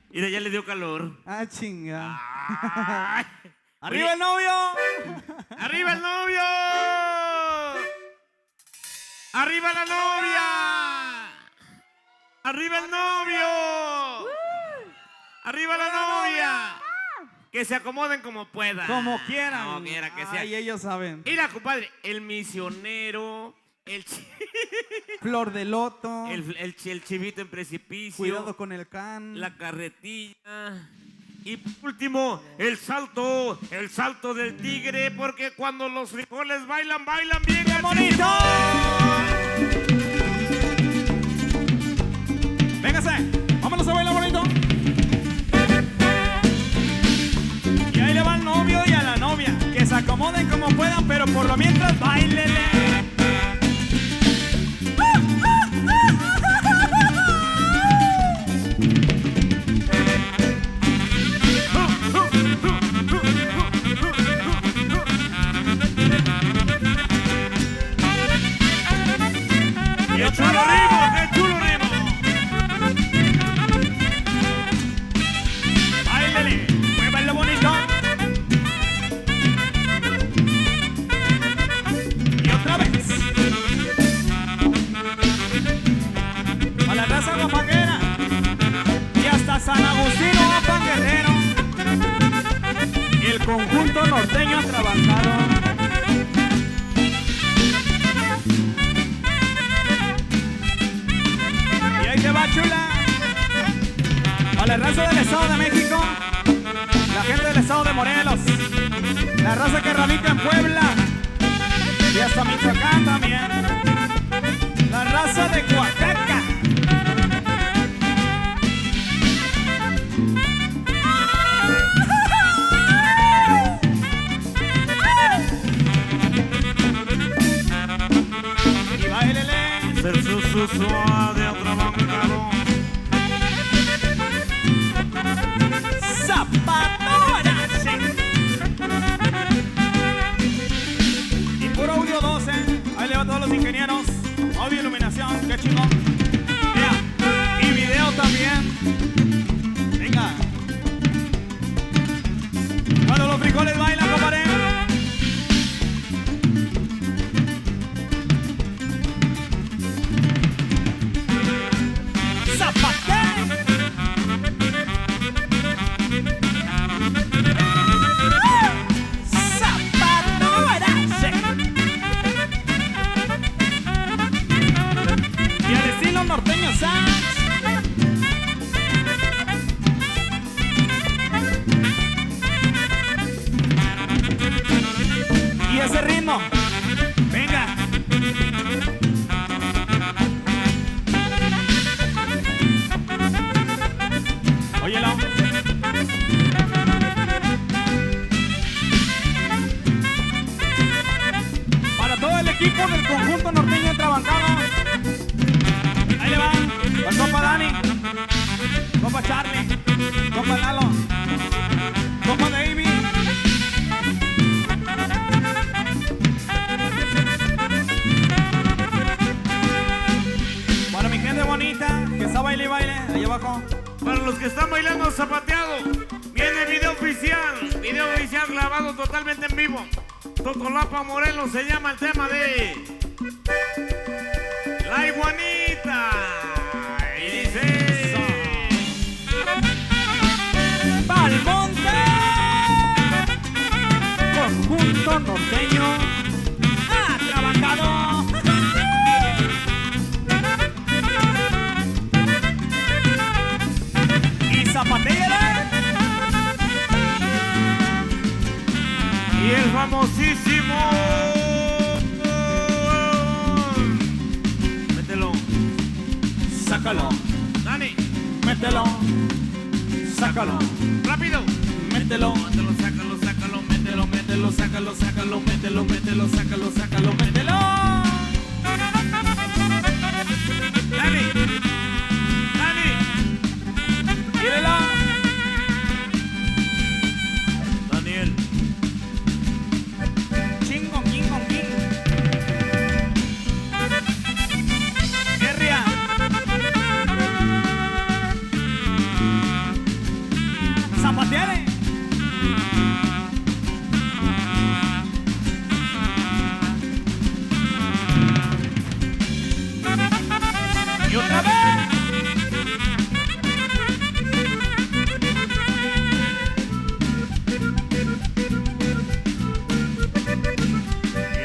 S3: Mira, ya le dio calor.
S1: Ah, chinga.
S3: Ay.
S1: ¡Arriba el novio!
S3: ¡Arriba el novio! ¡Arriba la novia! ¡Arriba el novio! ¡Arriba la novia! Que se acomoden como puedan.
S1: Como quieran.
S3: Como quiera que sea.
S1: Ay, ellos saben.
S3: Mira, compadre, el misionero,
S1: Flor de loto.
S3: el chivito en precipicio.
S1: Cuidado con el can.
S3: La carretilla. Y por último, el salto del tigre, porque cuando los frijoles bailan bien
S1: bonito. Véngase, vámonos a bailar bonito. Y ahí le va al novio y a la novia, que se acomoden como puedan, pero por lo mientras bailele.
S3: ¡Qué chulo ritmo, qué chulo ritmo!
S1: Báilele, muévanlo bonito. Y otra vez. A la raza guapanguera. Y hasta San Agustín, Guapan Guerrero. Y el conjunto norteño trabajado. Y ahí te va, chula. A la raza del Estado de México, la gente del Estado de Morelos, la raza que radica en Puebla y hasta Michoacán también, la raza de Oaxaca. Y bailele.
S3: Su de atrabancado.
S1: Zapatora, sí. Y puro audio 12. Ahí le va a todos los ingenieros. Audio, iluminación, qué chingón. Mira, y video también. Venga. Cuando los frijoles bailan, compadre. Y ese ritmo, venga. Óyelo. Para todo el equipo del conjunto norteño Trabancado. Ahí le va, con compa Dani, compa Charlie, compa Lalo, compa David. Para mi gente bonita que está baile y baile, ahí abajo.
S3: Para los que están bailando zapateado, viene video oficial grabado totalmente en vivo. Totolapa Morelos se llama el tema de La Iguanita. Y dice
S1: Palmonte, conjunto norteño Atrabancado. Y zapateale.
S3: y el famosísimo mételo,
S1: Sácalo,
S3: Dani,
S1: mételo, sácalo,
S3: rápido,
S1: mételo,
S3: mételo, sácalo, mételo,
S1: mételo, sácalo, sácalo, mételo, mételo, sácalo, sácalo, mételo.
S3: Dani,
S1: Mírelo.
S3: Daniel,
S1: Chingo, chingo, chingo. Guerria. Zapateale. Y otra vez.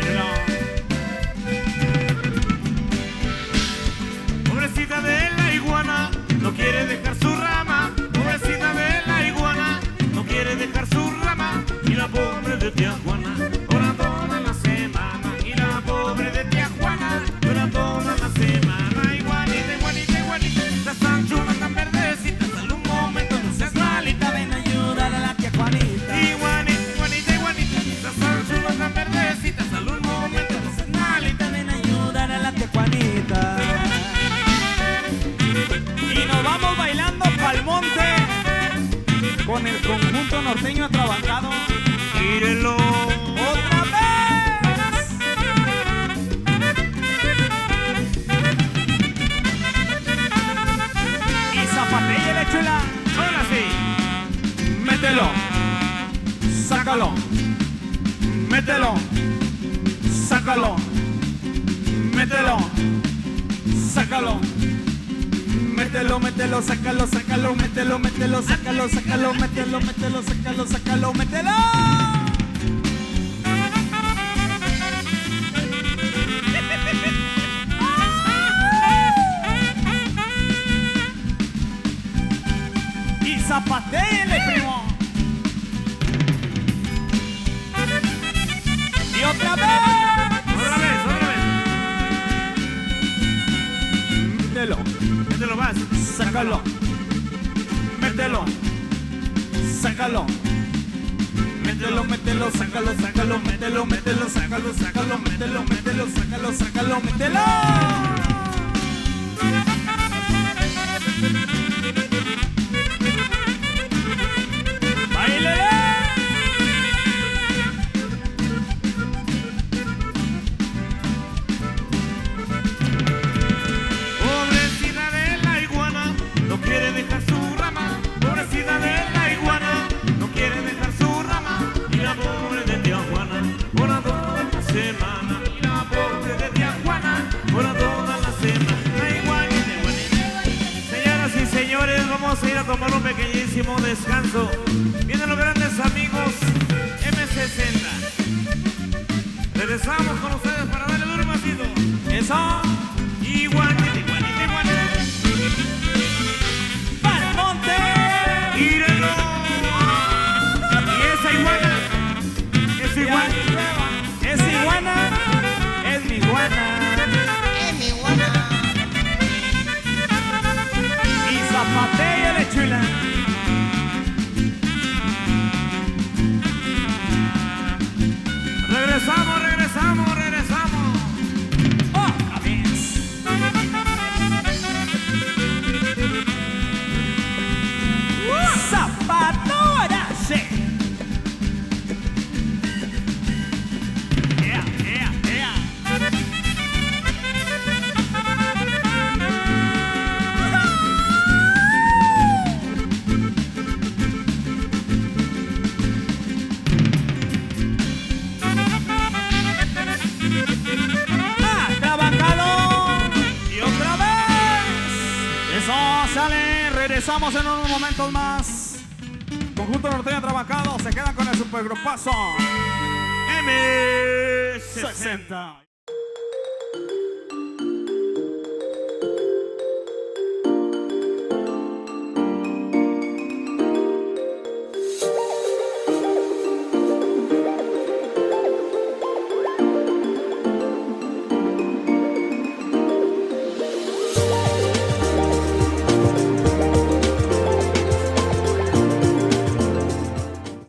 S1: Mírelo.
S3: pobrecita de la iguana, no quiere dejar su rama. Pobrecita de la iguana, no quiere dejar su rama. Y la pobre de tía Juana, ora toda la semana. Y la pobre de tía Juana, ora toda la semana. Iguanita, iguanita, iguanita, las tan chulas, tan verdecitas. Sale un momento, no seas malita, ven a ayudar a la tía Juanita. Iguanita, iguanita, iguanita, las tan chulas, tan verdecitas. Sale un momento, no seas malita, ven a ayudar a la tía Juanita.
S1: Y nos vamos bailando pa'l monte con el conjunto norteño Atrabancado.
S3: Mírelo.
S1: ¡Otra vez! Y zapateale, chula.
S3: Ahora sí.
S1: Mételo. Sácalo. Mételo. Sácalo. Mételo. Sácalo. Mételo, mételo, sácalo, sácalo, mételo, mételo, sácalo, sácalo, mételo, mételo, sácalo, sácalo, mételo. Y zapateale, primo. Y otra vez.
S3: Otra vez.
S1: Mételo.
S3: Mételo más.
S1: Sácalo, mételo, sácalo, mételo, mételo, sácalo, sácalo, mételo, mételo, sácalo, sácalo, mételo, mételo, sácalo, sácalo, mételo.
S3: vamos a ir a tomar un pequeñísimo descanso. Vienen los grandes amigos M60. Regresamos con ustedes para darle duro masito.
S1: Eso.
S3: Iguanita, iguanita, iguanita.
S1: ¡Para el monte!
S3: ¡Íralo! Y esa iguana. Es iguana.
S1: Es iguana. Es mi iguana.
S2: Es mi guana.
S1: Y zapatea de chula.
S3: Regresamos, regresamos, regresamos.
S1: Otra vez. Zapatora, sí. Yeah, yeah, yeah. Trabajado y otra vez. Eso sale. Regresamos en unos momentos más. Conjunto Norteño Trabajado se quedan con el supergrupazo
S3: M60.
S1: 60.